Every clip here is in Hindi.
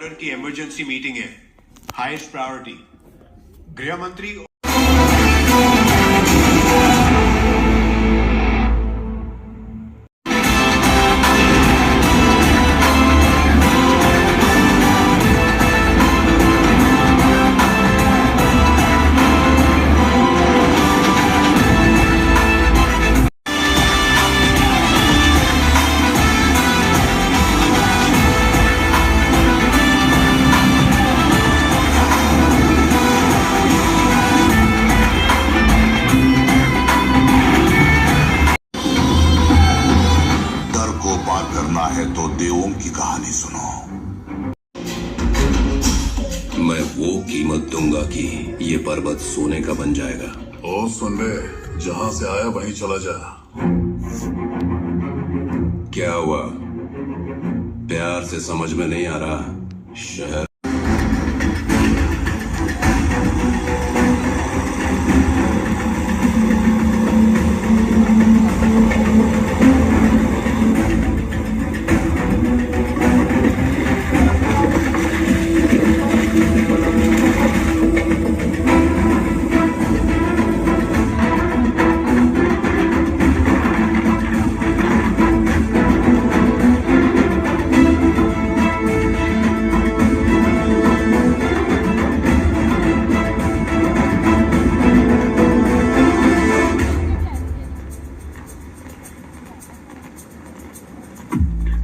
ऑर्डर की इमरजेंसी मीटिंग है, हाईएस्ट प्रायोरिटी। गृह मंत्री है तो देवों की कहानी सुनो। मैं वो कीमत दूंगा कि ये पर्वत सोने का बन जाएगा। ओ सुन ले, जहां से आया वहीं चला जा। क्या हुआ? प्यार से समझ में नहीं आ रहा? शहर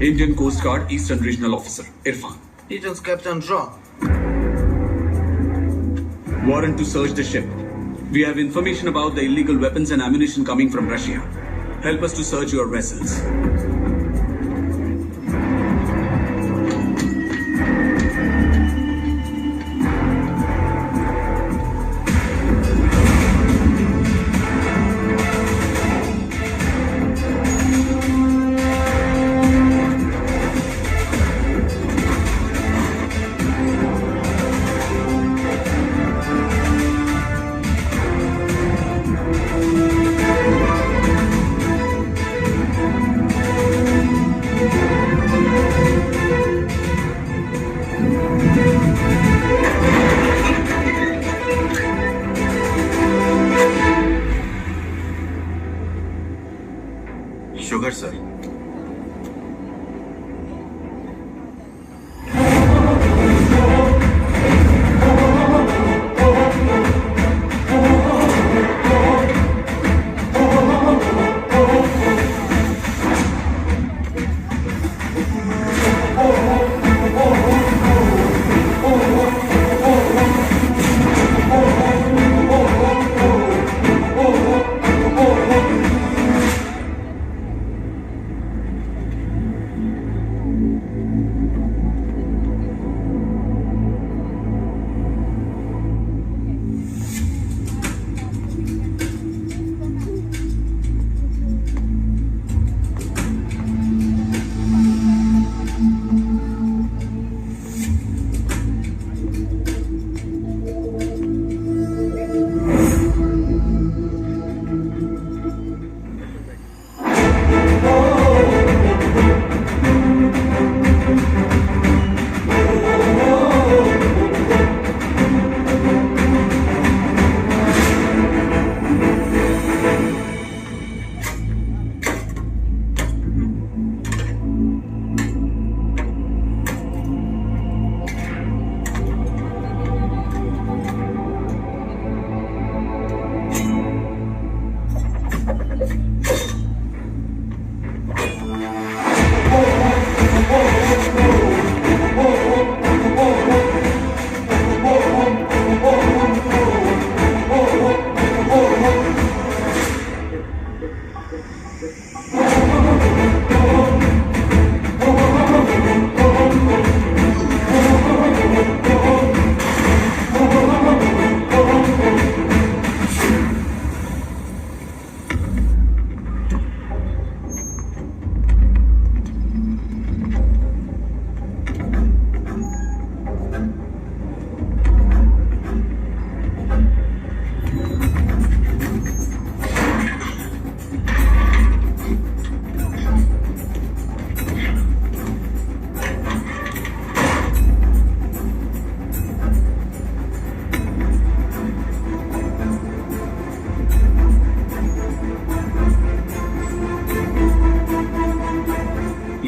Indian Coast Guard Eastern Regional Officer Irfan. Details, Captain John. Warrant to search the ship. We have information about the illegal weapons and ammunition coming from Russia. Help us to search your vessels. Sugar, sir.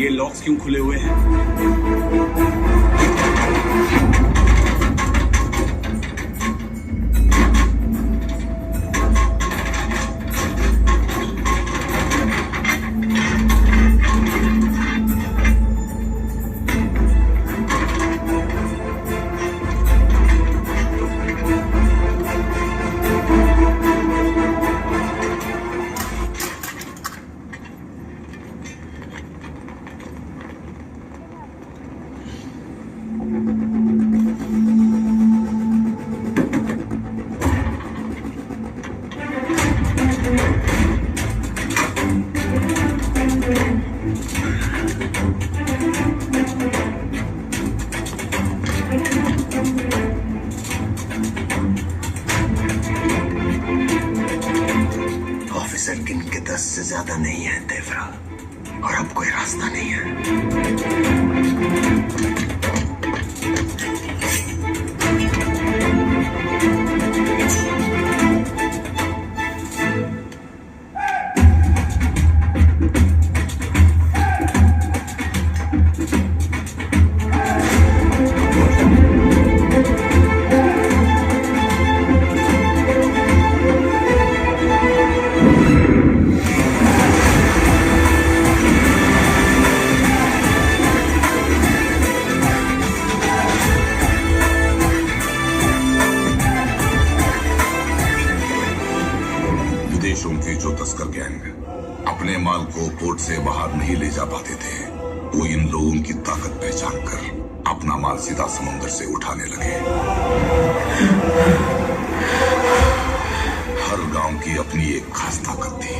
ये लॉक्स क्यों खुले हुए हैं? ऑफिसर गिनके 10 से ज्यादा नहीं है देवरा, और अब कोई रास्ता नहीं है। विदेशों के जो तस्कर गैंग अपने माल को पोर्ट से बाहर नहीं ले जा पाते थे, वो इन लोगों की ताकत पहचान कर अपना माल सीधा समुद्र से उठाने लगे। हर गांव की अपनी एक खास ताकत थी।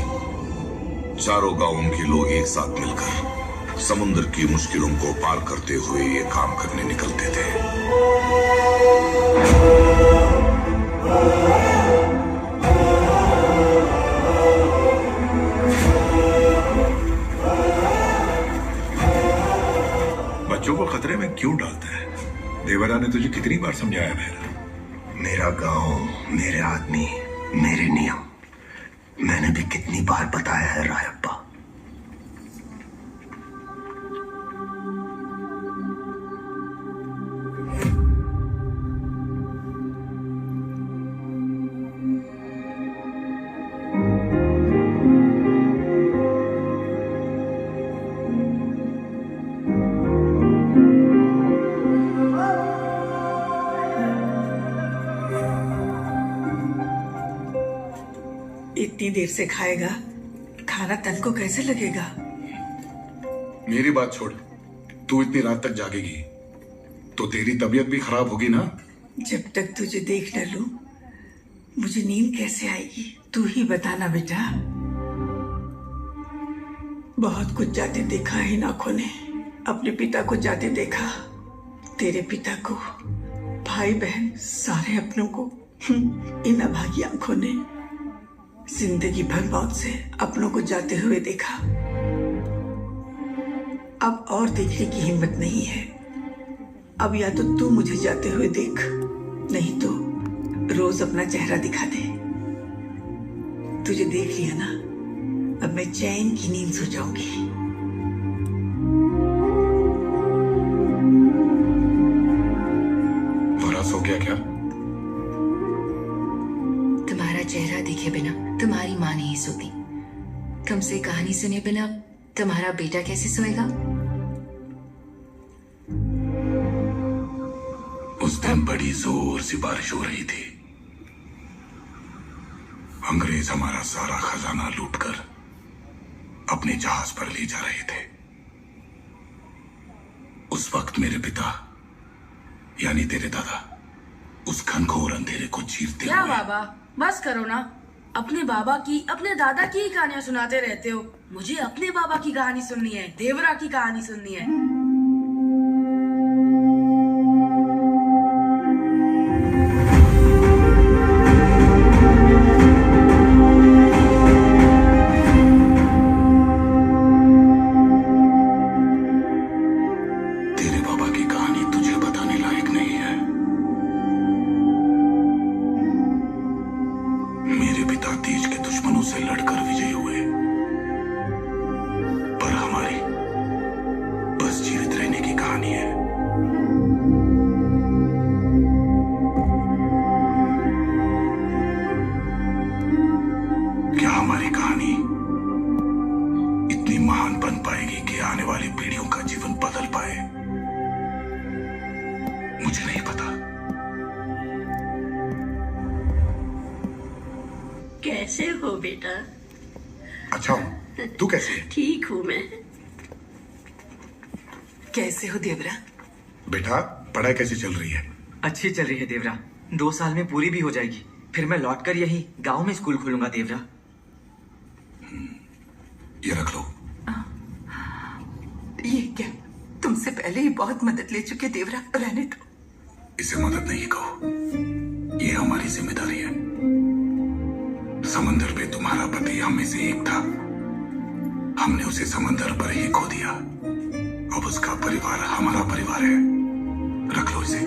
चारों गांवों के लोग एक साथ मिलकर समुद्र की मुश्किलों को पार करते हुए ये काम करने निकलते थे। बच्चों को खतरे में क्यों डालता है? देवरा ने तुझे कितनी बार समझाया मेरा? मेरा गांव, मेरे आदमी, मेरे नियम, मैंने भी कितनी बार बताया है रायप्पा। इतनी देर से खाएगा, खाना तन को कैसे लगेगा? मेरी बात छोड़, तू इतनी रात तक जागेगी तो तेरी तबीयत भी खराब होगी ना। जब तक तुझे देख न लूं, मुझे नींद कैसे आएगी? तू ही बताना बेटा। बहुत कुछ जाते देखा है इन आंखों ने। अपने पिता को जाते देखा, तेरे पिता को, भाई बहन, सारे अपनों को। इन अभागी आंखों ने जिंदगी भर मौत से अपनों को जाते हुए देखा। अब और देखने की हिम्मत नहीं है। अब या तो तू मुझे जाते हुए देख, नहीं तो रोज अपना चेहरा दिखा दे। तुझे देख लिया ना, अब मैं चैन की नींद सो जाऊंगी। भरा सो गया क्या? तुम्हारा चेहरा दिखे बिना तुम्हारी माँ नहीं सोती। तुमसे कहानी सुने बिना तुम्हारा बेटा कैसे सोएगा? उस दिन बड़ी जोर से बारिश हो रही थी। अंग्रेज हमारा सारा खजाना लूटकर अपने जहाज पर ले जा रहे थे। उस वक्त मेरे पिता यानी तेरे दादा उस घनघोर अंधेरे को चीरते क्या हुए। बाबा, बस करो ना। अपने बाबा की, अपने दादा की ही कहानियां सुनाते रहते हो। मुझे अपने बाबा की कहानी सुननी है, देवरा की कहानी सुननी है। तेरे बाबा की कहानी तुझे बताने लायक नहीं है। मेरे पिता देश के दुश्मनों से लड़कर विजयी हुए, पर पाएगी कि आने वाली पीढ़ियों का जीवन बदल पाए, मुझे नहीं पता। कैसे हो बेटा? अच्छा हूँ, तू कैसी है? ठीक हूँ मैं। कैसे हो देवरा? बेटा पढ़ाई कैसी चल रही है? अच्छी चल रही है देवरा। 2 साल में पूरी भी हो जाएगी। फिर मैं लौटकर यही गांव में स्कूल खोलूंगा देवरा। ये रख लो। ये क्या, तुमसे पहले ही बहुत मदद ले चुके देवरा, रहने दो। इसे मदद नहीं कहो, ये हमारी जिम्मेदारी है। समंदर पे तुम्हारा पति हम में से एक था, हमने उसे समंदर पर ही खो दिया। अब उसका परिवार हमारा परिवार है, रख लो इसे।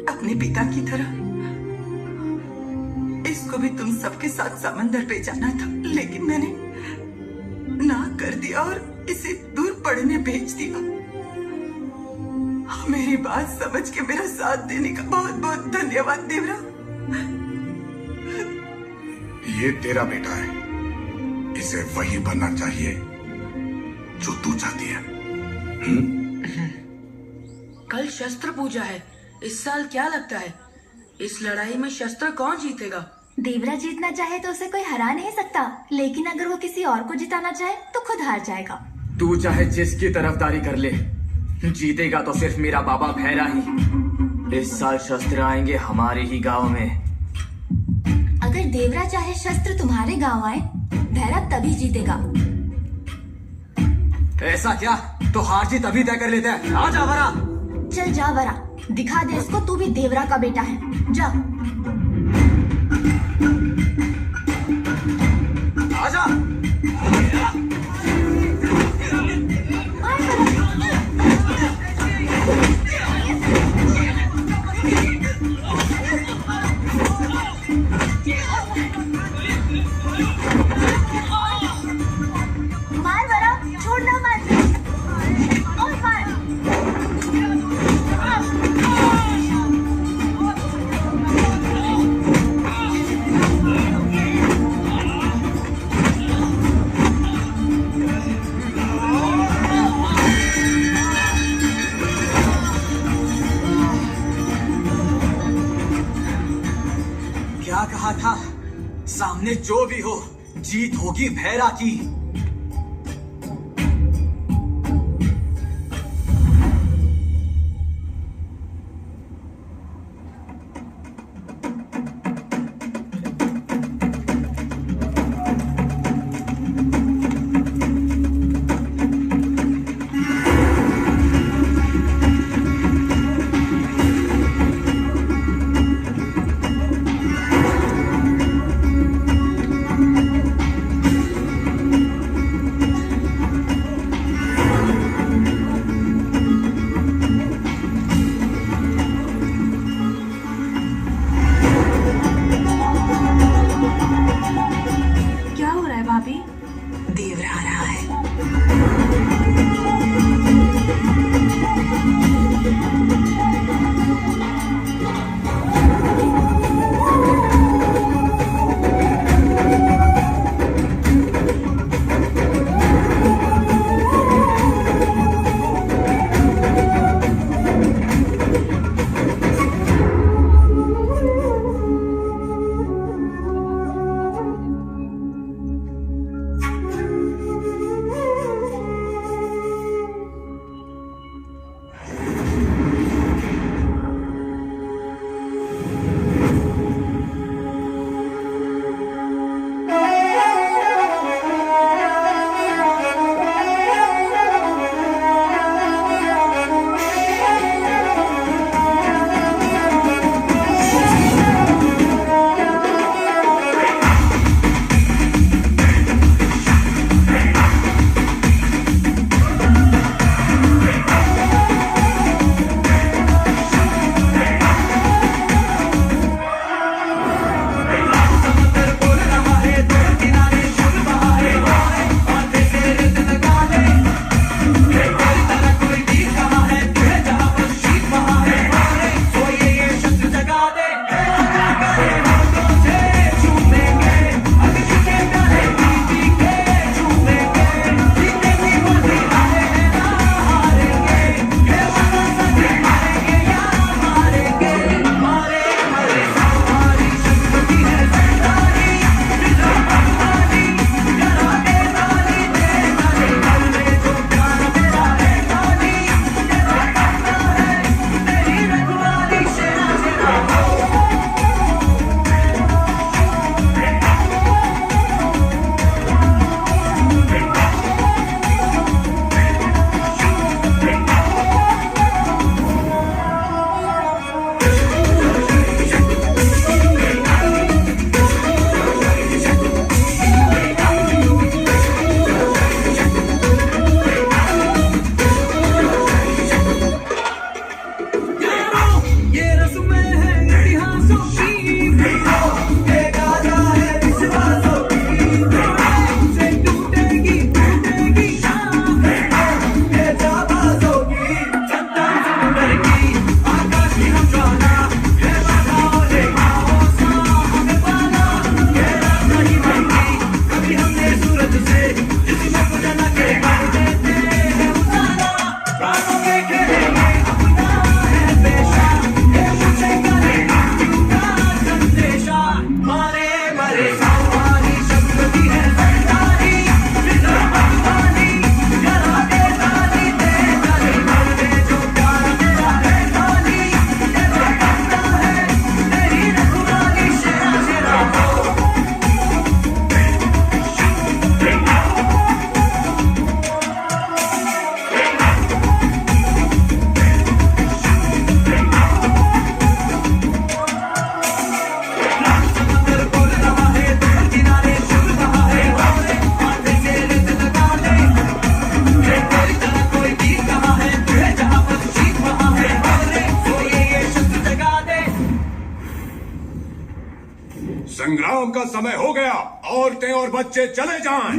अपने पिता की तरह इसको भी तुम सबके साथ समंदर पे जाना था, लेकिन मैंने ना कर दिया और इसे दूर पढ़ने भेज दिया। मेरी बात समझ के मेरा साथ देने का बहुत बहुत धन्यवाद देवरा। ये तेरा बेटा है, इसे वही बनना चाहिए जो तू चाहती है। कल शस्त्र पूजा है। इस साल क्या लगता है, इस लड़ाई में शस्त्र कौन जीतेगा? देवरा जीतना चाहे तो उसे कोई हरा नहीं सकता, लेकिन अगर वो किसी और को जिताना चाहे तो खुद हार जाएगा। तू चाहे जिसकी तरफदारी कर ले, जीतेगा तो सिर्फ मेरा बाबा भैरा ही। इस साल शस्त्र आएंगे हमारे ही गांव में। अगर देवरा चाहे शस्त्र तुम्हारे गांव आए, भैरा तभी जीतेगा। ऐसा क्या? तो हार जीत अभी तय कर लेते हैं। आ जा वरा। चल जा वरा, दिखा दे इसको तू भी देवरा का बेटा है। जा आजा। मार वरा, छोड़ना मत। और मार। क्या कहा था? सामने जो भी हो, जीत होगी भैरा की। संग्राम का समय हो गया। औरतें और बच्चे चले जाएं।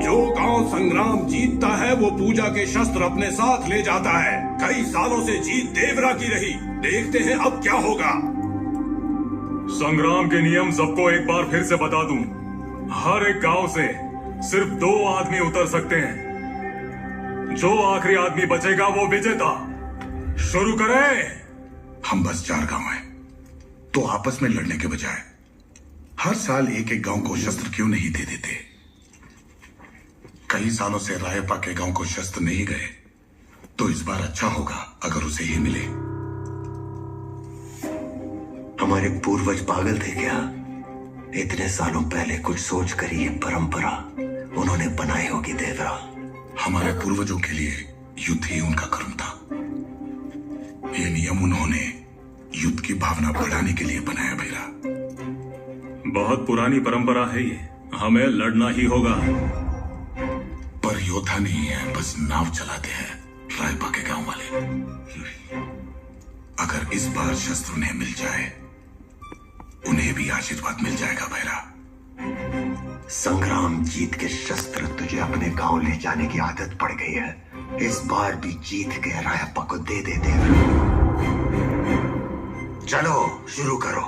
जो गांव संग्राम जीतता है वो पूजा के शस्त्र अपने साथ ले जाता है। कई सालों से जीत देवरा की रही। देखते हैं अब क्या होगा। संग्राम के नियम सबको एक बार फिर से बता दूं। हर एक गांव से सिर्फ 2 आदमी उतर सकते हैं। जो आखिरी आदमी बचेगा वो विजेता। शुरू करें। हम बस 4 गांव हैं, तो आपस में लड़ने के बजाय हर साल एक एक गांव को शस्त्र क्यों नहीं दे देते? कई सालों से रायपा के गांव को शस्त्र नहीं गए, तो इस बार अच्छा होगा अगर उसे ही मिले। हमारे पूर्वज पागल थे क्या? इतने सालों पहले कुछ सोच कर ये परंपरा उन्होंने बनाई होगी देवरा। हमारे पूर्वजों के लिए युद्ध ही उनका कर्म था। ये नियम उन्होंने युद्ध की भावना बढ़ाने के लिए बनाया भैरा। बहुत पुरानी परंपरा है ये। हमें लड़ना ही होगा। पर योद्धा नहीं है, बस नाव चलाते हैं रायपा के गांव वाले। अगर इस बार शस्त्र उन्हें मिल जाए, उन्हें भी आशीर्वाद मिल जाएगा भैरा। संग्राम जीत के शस्त्र तुझे अपने गांव ले जाने की आदत पड़ गई है। इस बार भी जीत के रायप्पा को दे दे देवरा। चलो शुरू करो।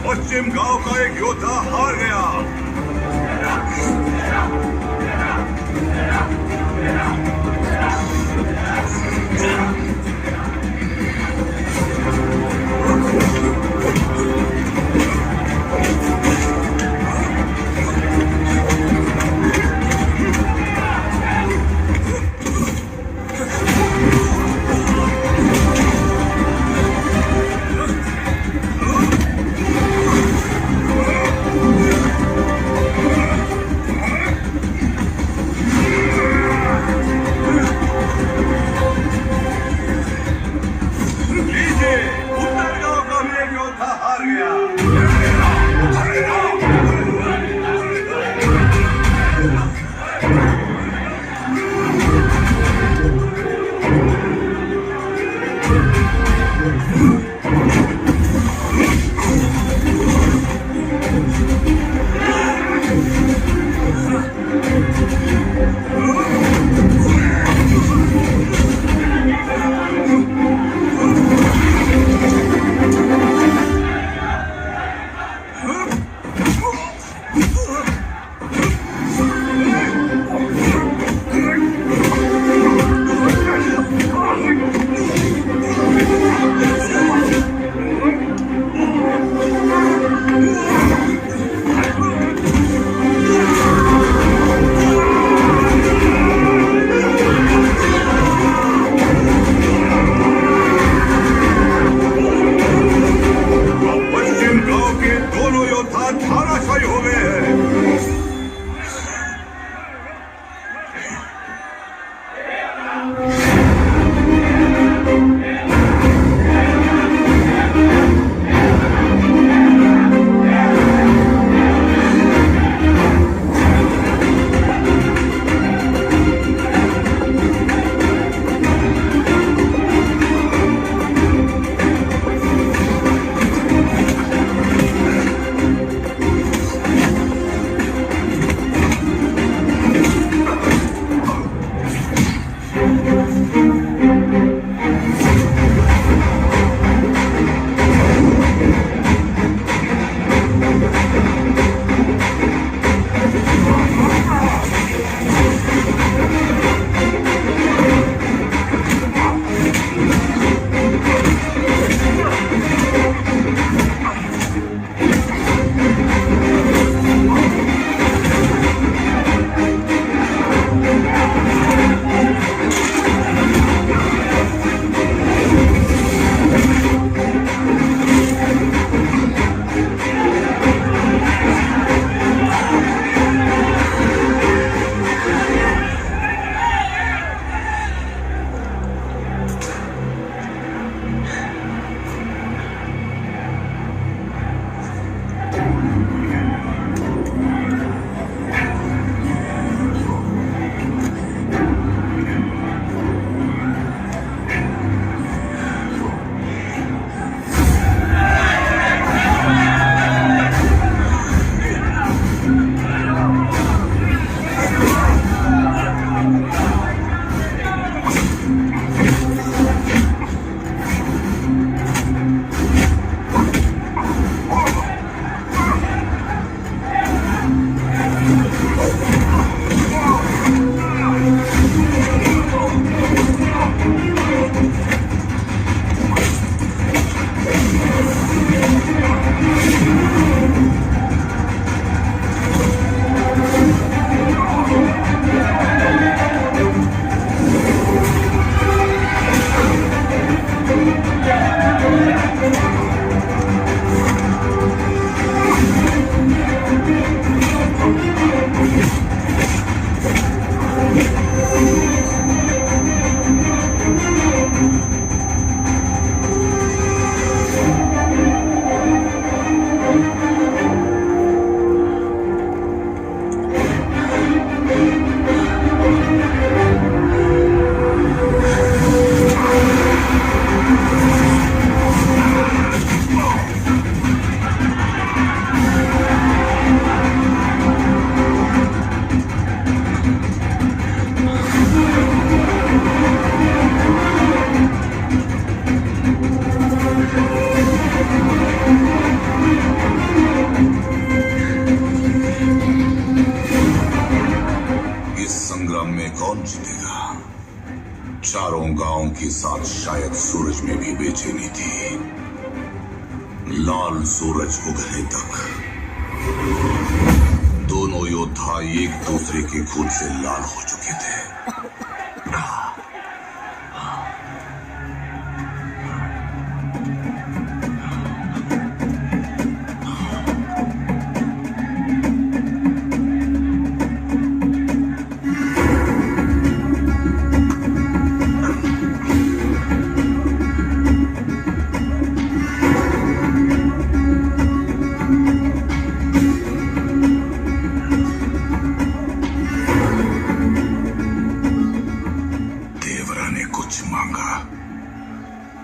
पश्चिम गांव का एक योद्धा हार गया। इस संग्राम में कौन जीतेगा? चारों गांवों के साथ शायद सूरज में भी बेचैनी थी। लाल सूरज उगने तक दोनों योद्धा एक दूसरे के खून से लाल हो चुके थे।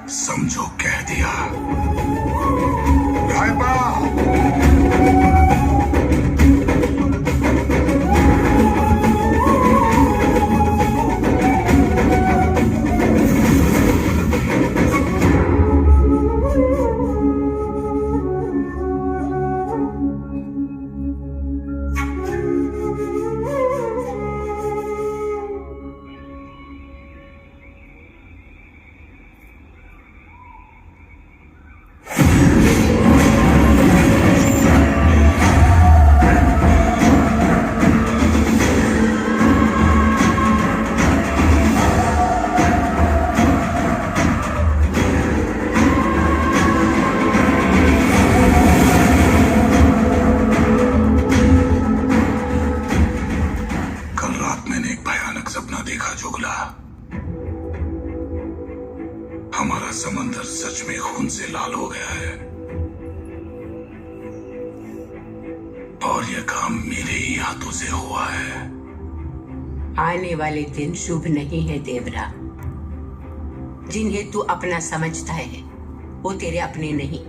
समझो कह दिया। हमारा समंदर सच में खून से लाल हो गया है और यह काम मेरे ही हाथों से हुआ है। आने वाले दिन शुभ नहीं है देवरा। जिन्हें तू अपना समझता है वो तेरे अपने नहीं।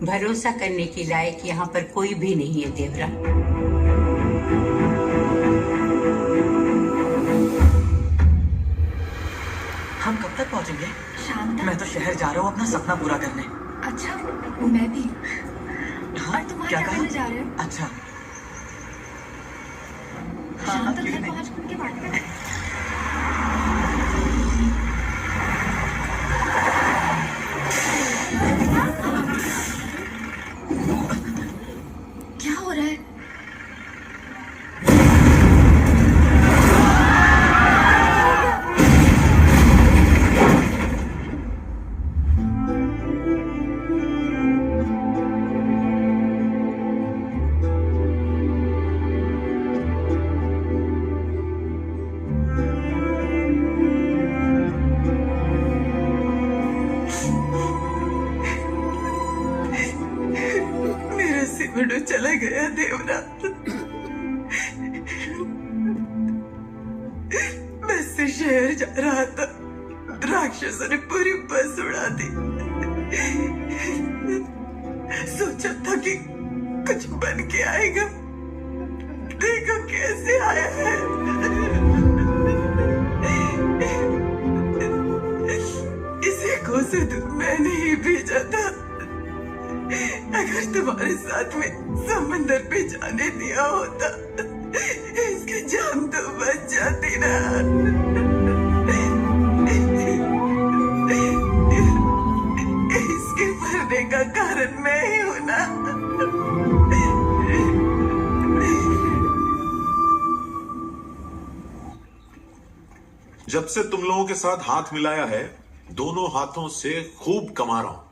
भरोसा करने के लायक यहाँ पर कोई भी नहीं है देवरा। हम कब तक पहुंचेंगे? शाम तक। मैं तो शहर जा रहा हूँ अपना सपना पूरा करने। अच्छा, मैं भी। हाँ, और तुम क्या क्या करने जा रहे हो? अच्छा, शाम तक घर पहुंचने के बाद क्या हो रहा है? सिमरन चला गया देवरा। बस से शहर जा रहा था, राक्षसों ने पूरी बस उड़ा दी। सोचा था कि कुछ बन के आएगा, देखो कैसे आया है। इसे को से दूर मैंने ही भेजा था। अगर तुम्हारे साथ में समंदर पे जाने दिया होता, इसकी जान तो बच जाती ना। इसके मरने का कारण मैं ही हूं ना। जब से तुम लोगों के साथ हाथ मिलाया है, दोनों हाथों से खूब कमा रहा हूं।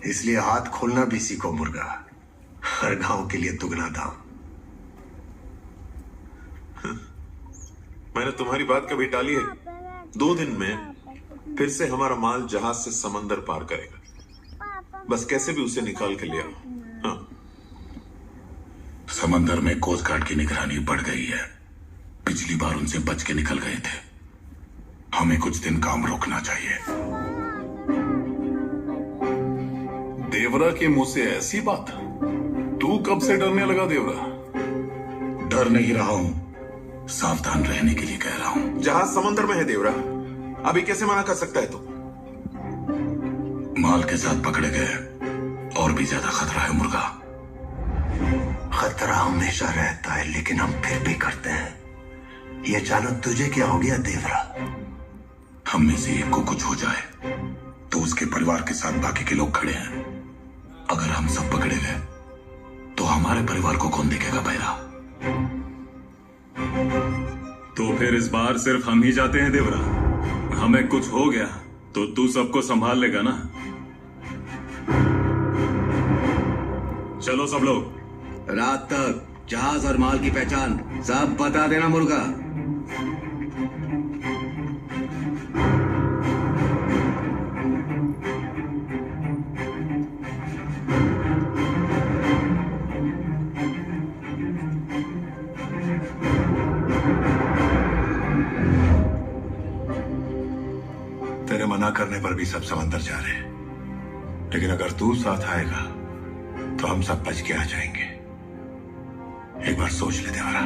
इसलिए हाथ खोलना भी सीखो मुर्गा। हर गांव के लिए दुगना दाम। मैंने तुम्हारी बात कभी टाली है? 2 दिन में फिर से हमारा माल जहाज से समंदर पार करेगा। बस कैसे भी उसे निकाल के ले आओ। हाँ। समंदर में कोस्ट गार्ड की निगरानी बढ़ गई है। पिछली बार उनसे बच के निकल गए थे। हमें कुछ दिन काम रोकना चाहिए। देवरा के मुंह से ऐसी बात? तू कब से डरने लगा देवरा? डर नहीं रहा हूं, सावधान रहने के लिए कह रहा हूं। जहाज समंदर में है देवरा, अभी कैसे मना कर सकता है तू? माल के साथ पकड़े गए और भी ज्यादा खतरा है मुर्गा। खतरा हमेशा रहता है, लेकिन हम फिर भी करते हैं। ये जानो तुझे क्या हो गया देवरा? हम में से एक को कुछ हो जाए तो उसके परिवार के साथ बाकी के लोग खड़े हैं। अगर हम सब पकड़े गए तो हमारे परिवार को कौन देखेगा पहला? तो फिर इस बार सिर्फ हम ही जाते हैं देवरा। हमें कुछ हो गया तो तू सबको संभाल लेगा ना? चलो सब लोग। रात तक जहाज और माल की पहचान सब बता देना मुर्गा। तेरे मना करने पर भी सब समंदर जा रहे हैं, लेकिन अगर तू साथ आएगा तो हम सब बच के आ जाएंगे। एक बार सोच ले देवरा।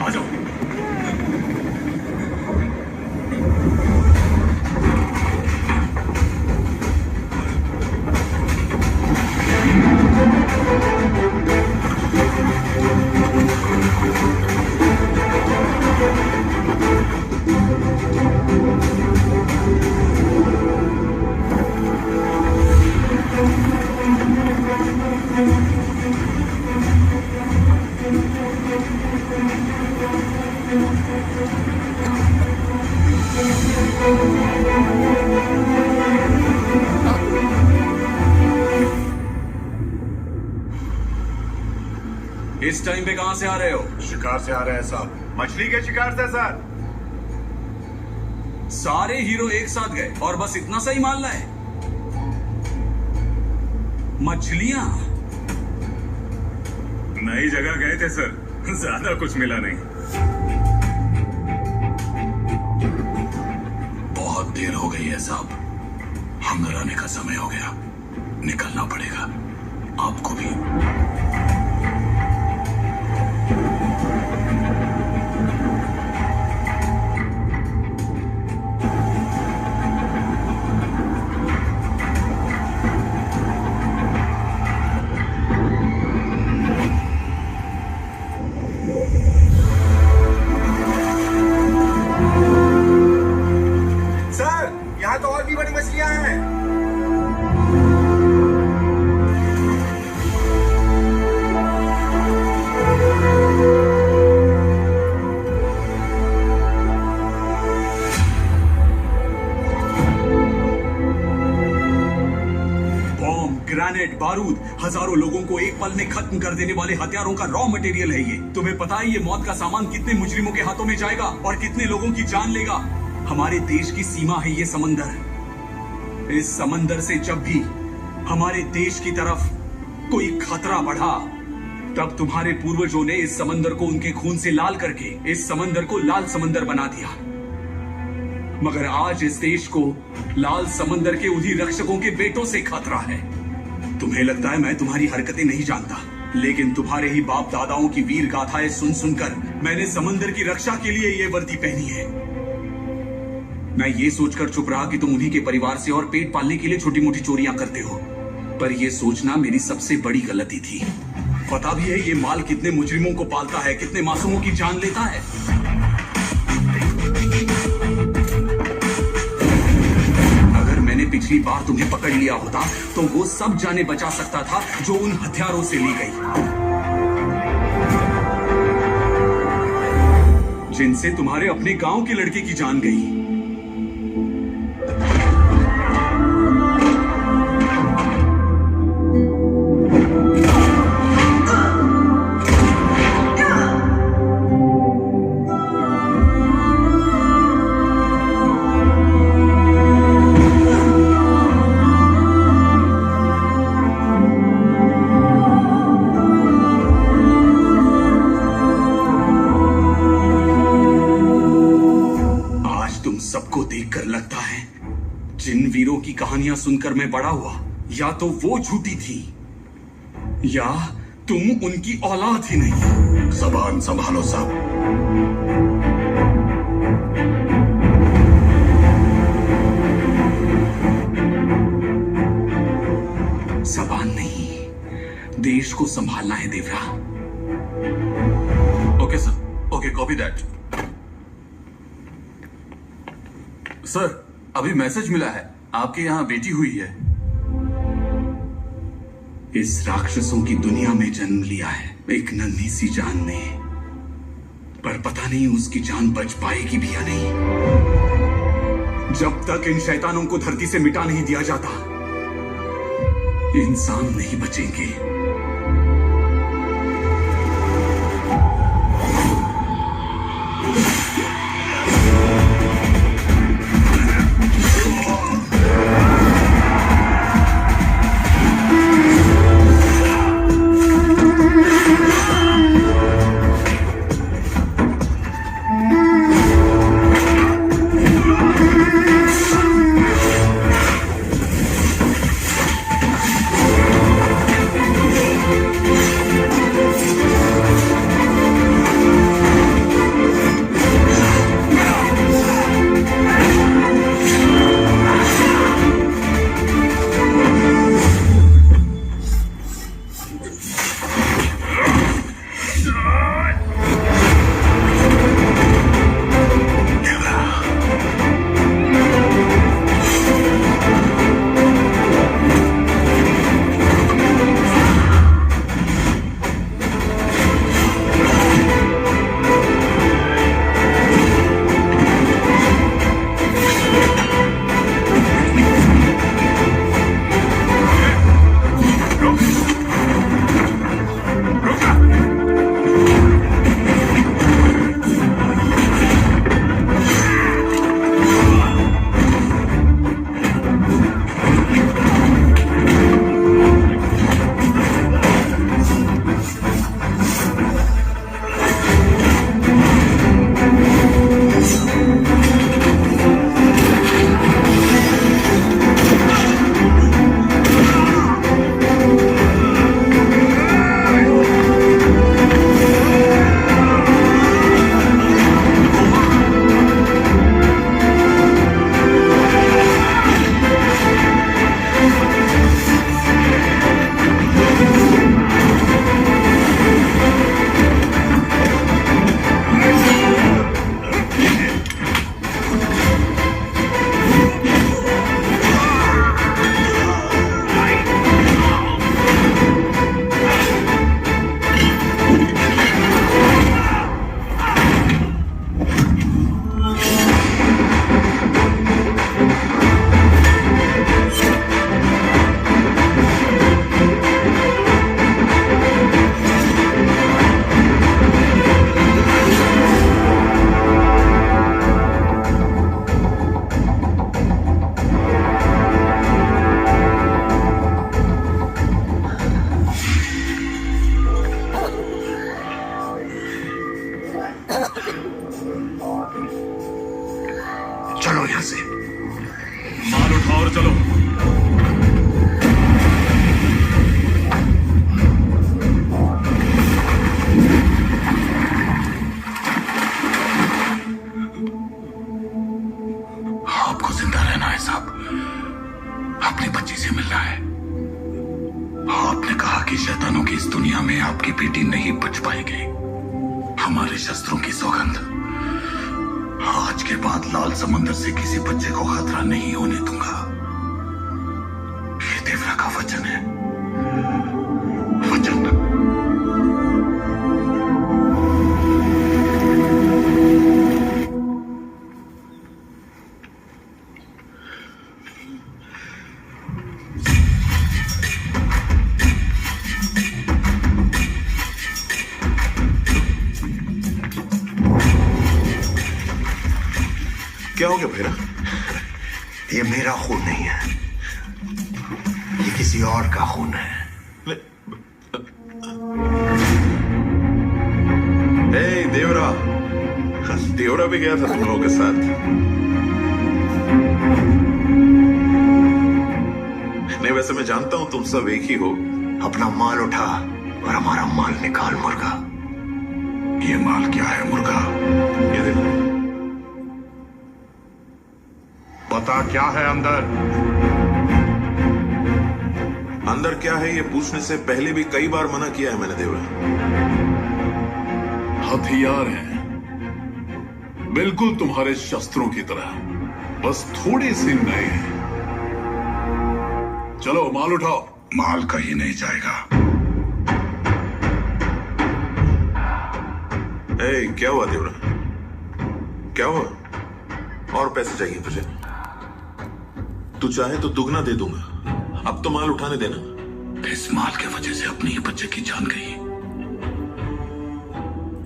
आ जाओ। इस टाइम पे कहां से आ रहे हो? शिकार से आ रहे हैं साहब। मछली के शिकार से सर। सारे हीरो एक साथ गए और बस इतना सा ही माल लाए? मछलियां? नई जगह गए थे सर, ज्यादा कुछ मिला नहीं। बहुत देर हो गई है साहब, हम घर आने का समय हो गया, निकलना पड़ेगा आपको भी। सर, यहाँ तो और भी बड़ी मछलियां हैं। ग्रेनेड, बारूद, हजारों लोगों को एक पल में खत्म कर देने वाले हथियारों का रॉ मटेरियल है ये। तुम्हें पता है ये मौत का सामान कितने मुजरिमों के हाथों में जाएगा और कितने लोगों की जान लेगा? हमारे देश की सीमा है ये समंदर। इस समंदर से जब भी हमारे देश की तरफ कोई खतरा बढ़ा, तब तुम्हारे पूर्वजों ने इस समंदर को उनके खून से लाल करके इस समंदर को लाल समंदर बना दिया। मगर आज इस देश को लाल समंदर के उन्हीं रक्षकों के बेटों से खतरा है। तुम्हें लगता है मैं तुम्हारी हरकतें नहीं जानता, लेकिन तुम्हारे ही बाप दादाओं की वीर गाथाएं सुन सुनकर मैंने समंदर की रक्षा के लिए ये वर्दी पहनी है। मैं ये सोचकर चुप रहा कि तुम उन्हीं के परिवार से और पेट पालने के लिए छोटी मोटी चोरियां करते हो, पर यह सोचना मेरी सबसे बड़ी गलती थी। पता भी है ये माल कितने मुजरिमों को पालता है, कितने मासूमों की जान लेता है। अगर मैंने पिछली बार तुम्हें पकड़ लिया होता तो वो सब जाने बचा सकता था जो उन हथियारों से ली गई, जिनसे तुम्हारे अपने गांव के लड़के की जान गई। कहानियां सुनकर मैं बड़ा हुआ, या तो वो झूठी थी या तुम उनकी औलाद ही नहीं। जबान संभालो साहब। देश को संभालना है Devara. Okay sir, okay copy that. Sir अभी मैसेज मिला है, आपके यहाँ बेटी हुई है। इस राक्षसों की दुनिया में जन्म लिया है एक नन्ही सी जान ने, पर पता नहीं उसकी जान बच पाएगी भी या नहीं। जब तक इन शैतानों को धरती से मिटा नहीं दिया जाता, इंसान नहीं बचेंगे। चलो यहां से। माल उठाओ और चलो। आपको जिंदा रहना है साहब, अपनी बच्ची से मिलना है। आपने कहा कि शैतानों की इस दुनिया में आपकी बेटी नहीं बच पाएगी। हमारे शस्त्रों की सौगंध, आज के बाद लाल समंदर से किसी बच्चे को खतरा नहीं होने दूंगा। ये देवरा का वचन है, वचन। क्या हो गया भैरा? ये मेरा खून नहीं है, ये किसी और का खून है। हे देवरा, देवरा भी गया था तुम लोगों के साथ। नहीं, वैसे मैं जानता हूं तुम सब एक ही हो। अपना माल उठा और हमारा माल निकाल मुर्गा। ये माल क्या है मुर्गा? ये देखो। पता क्या है अंदर? अंदर क्या है ये पूछने से पहले भी कई बार मना किया है मैंने देवरा। हथियार हैं, बिल्कुल तुम्हारे शस्त्रों की तरह, बस थोड़े से नए हैं। चलो माल उठाओ। माल कहीं नहीं जाएगा। ए, क्या हुआ देवरा? क्या हुआ? और पैसे चाहिए तुझे? तू चाहे तो दुगना दे दूंगा। अब तो माल उठाने देना। इस माल के वजह से अपने ही बच्चे की जान गई,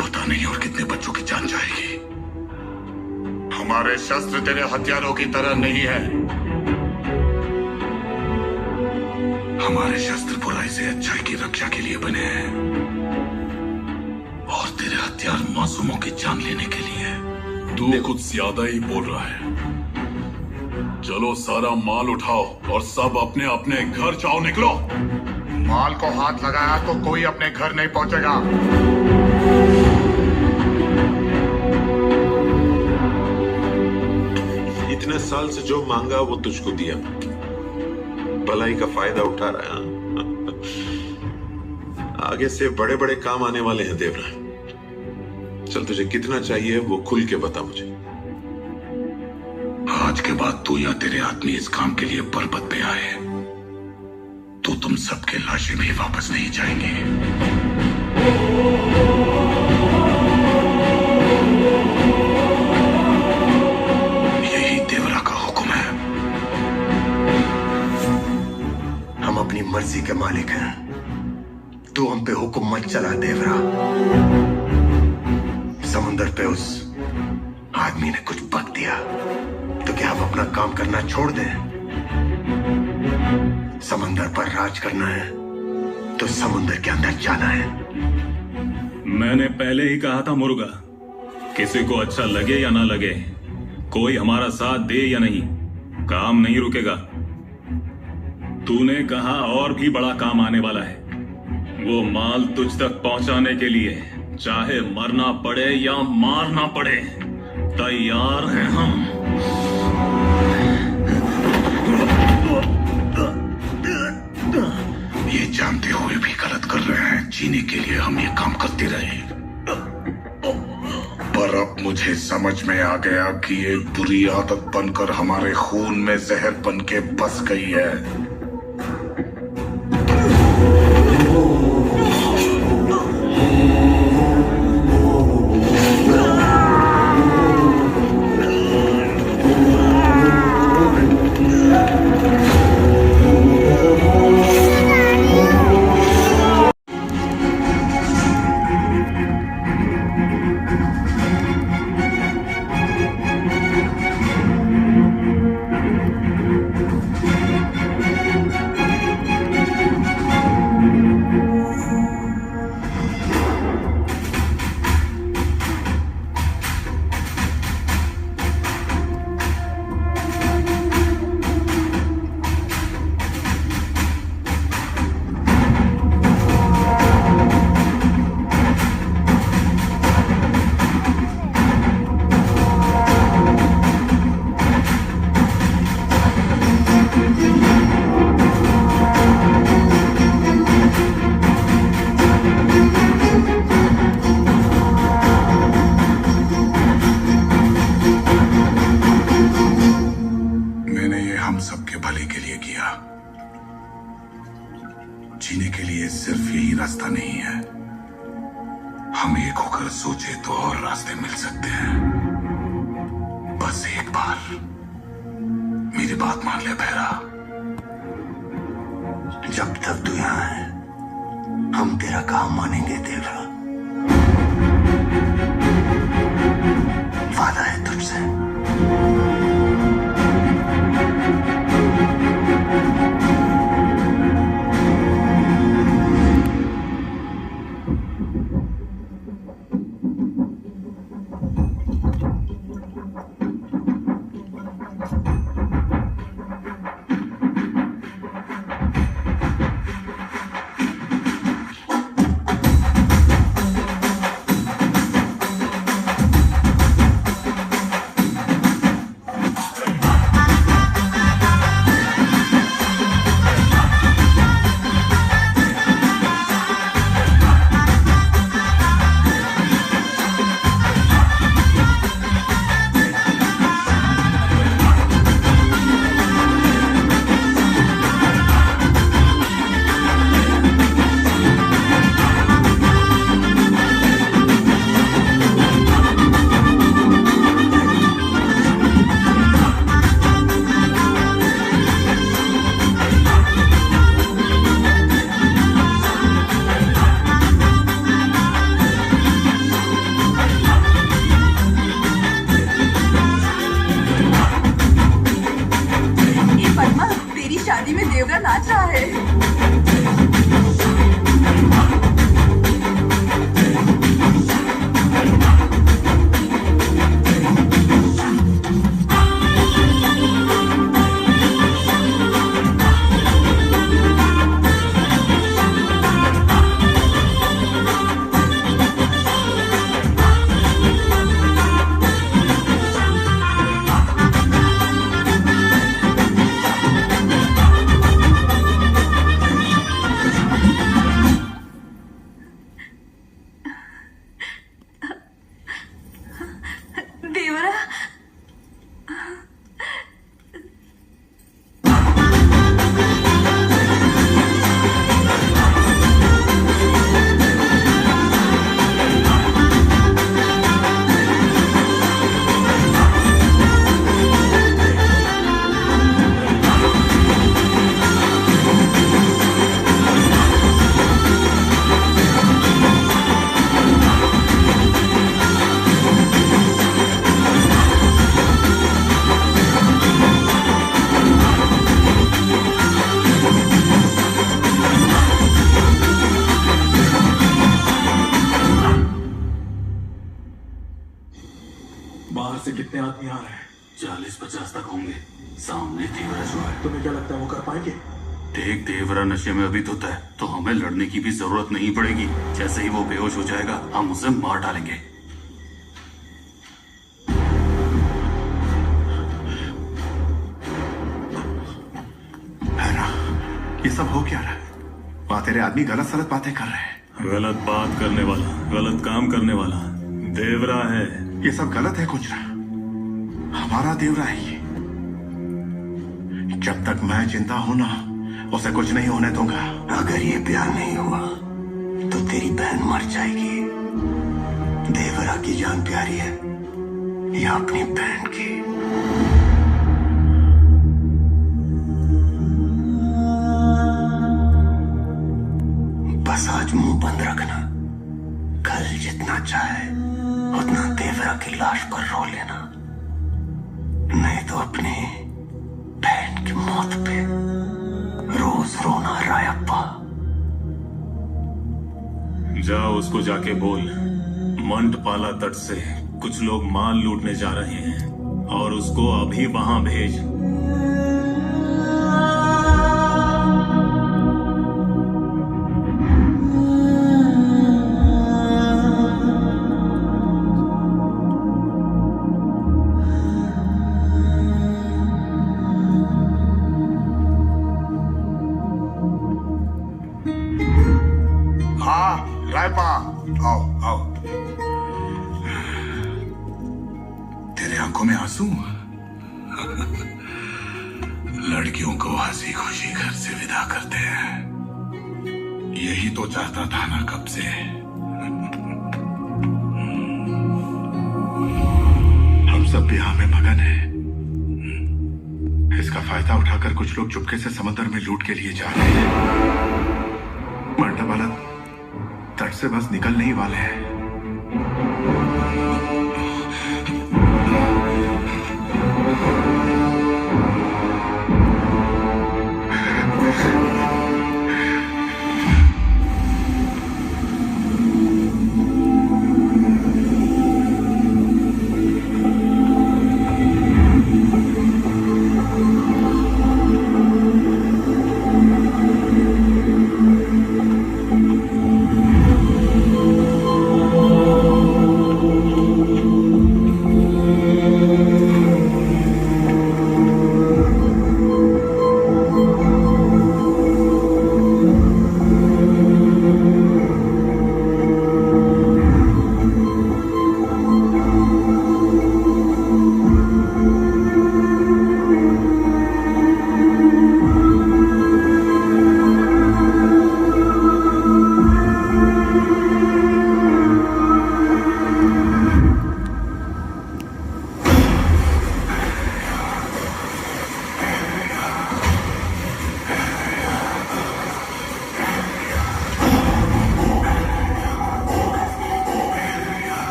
पता नहीं और कितने बच्चों की जान जाएगी। हमारे शस्त्र तेरे हथियारों की तरह नहीं है। हमारे शस्त्र बुराई से अच्छाई की रक्षा के लिए बने हैं, और तेरे हथियार मासूमों की जान लेने के लिए। तू कुछ ज्यादा ही बोल रहा है। चलो सारा माल उठाओ और सब अपने अपने घर जाओ, निकलो। माल को हाथ लगाया तो कोई अपने घर नहीं पहुंचेगा। इतने साल से जो मांगा वो तुझको दिया। भलाई का फायदा उठा रहा है। आगे से बड़े बड़े काम आने वाले हैं देवरा। चल तुझे कितना चाहिए वो खुल के बता मुझे। आज के बाद तू या तेरे आदमी इस काम के लिए पर्वत पे आए तो तुम सबके लाशें भी वापस नहीं जाएंगे। यही देवरा का हुक्म है। हम अपनी मर्जी के मालिक हैं, तू हम पे हुक्म मत चला देवरा। समुंदर पे उस आदमी ने कुछ बक दिया तो क्या हम अपना काम करना छोड़ दें? समंदर पर राज करना है तो समुंदर के अंदर जाना है। मैंने पहले ही कहा था मुर्गा, किसी को अच्छा लगे या ना लगे, कोई हमारा साथ दे या नहीं, काम नहीं रुकेगा। तूने कहा और भी बड़ा काम आने वाला है। वो माल तुझ तक पहुंचाने के लिए चाहे मरना पड़े या मारना पड़े, तैयार हैं हम। ये जानते हुए भी गलत कर रहे हैं। जीने के लिए हम ये काम करते रहे, पर अब मुझे समझ में आ गया कि ये बुरी आदत बनकर हमारे खून में जहर बन के बस गई है। जीने के लिए सिर्फ यही रास्ता नहीं है, हम एक होकर सोचे तो और रास्ते मिल सकते हैं। बस एक बार मेरी बात मान ले बहरा। जब तक तू यहाँ है हम तेरा काम मानेंगे देवरा। वादा है तुझसे। बाहर से कितने आदमी आ रहे हैं? 40-50 तक होंगे। सामने देवरा जो है। तुम्हें क्या लगता है वो कर पाएंगे? देख, देवरा नशे में अभी धुत है, तो हमें लड़ने की भी जरूरत नहीं पड़ेगी। जैसे ही वो बेहोश हो जाएगा, हम उसे मार डालेंगे। ये सब हो क्या रहा है? वहां तेरे आदमी गलत सलत बातें कर रहे हैं। गलत बात करने वाला, गलत काम करने वाला देवरा है। ये सब गलत है कुंजरा। हमारा देवरा है ये। जब तक मैं जिंदा हूं ना, उसे कुछ नहीं होने दूंगा। अगर ये प्यार नहीं हुआ तो तेरी बहन मर जाएगी। देवरा की जान प्यारी है या अपनी बहन की? बस आज मुंह बंद रखना। कल जितना चाहे उतना देवरा की लाश पर रो लेना, नहीं तो अपनी बहन की मौत पे रोज रोना रायप्पा। जाओ उसको जाके बोल, मंटपाला तट से कुछ लोग माल लूटने जा रहे हैं और उसको अभी वहां भेज। आओ आओ। तेरे आंखों में आंसू? लड़कियों को हंसी खुशी घर से विदा करते हैं। यही तो चाहता था ना कब से। हम सब बिहार में मगन हैं। इसका फायदा उठाकर कुछ लोग चुपके से समंदर में लूट के लिए जा रहे हैं। मंटपाला तट से बस निकलने ही वाले हैं।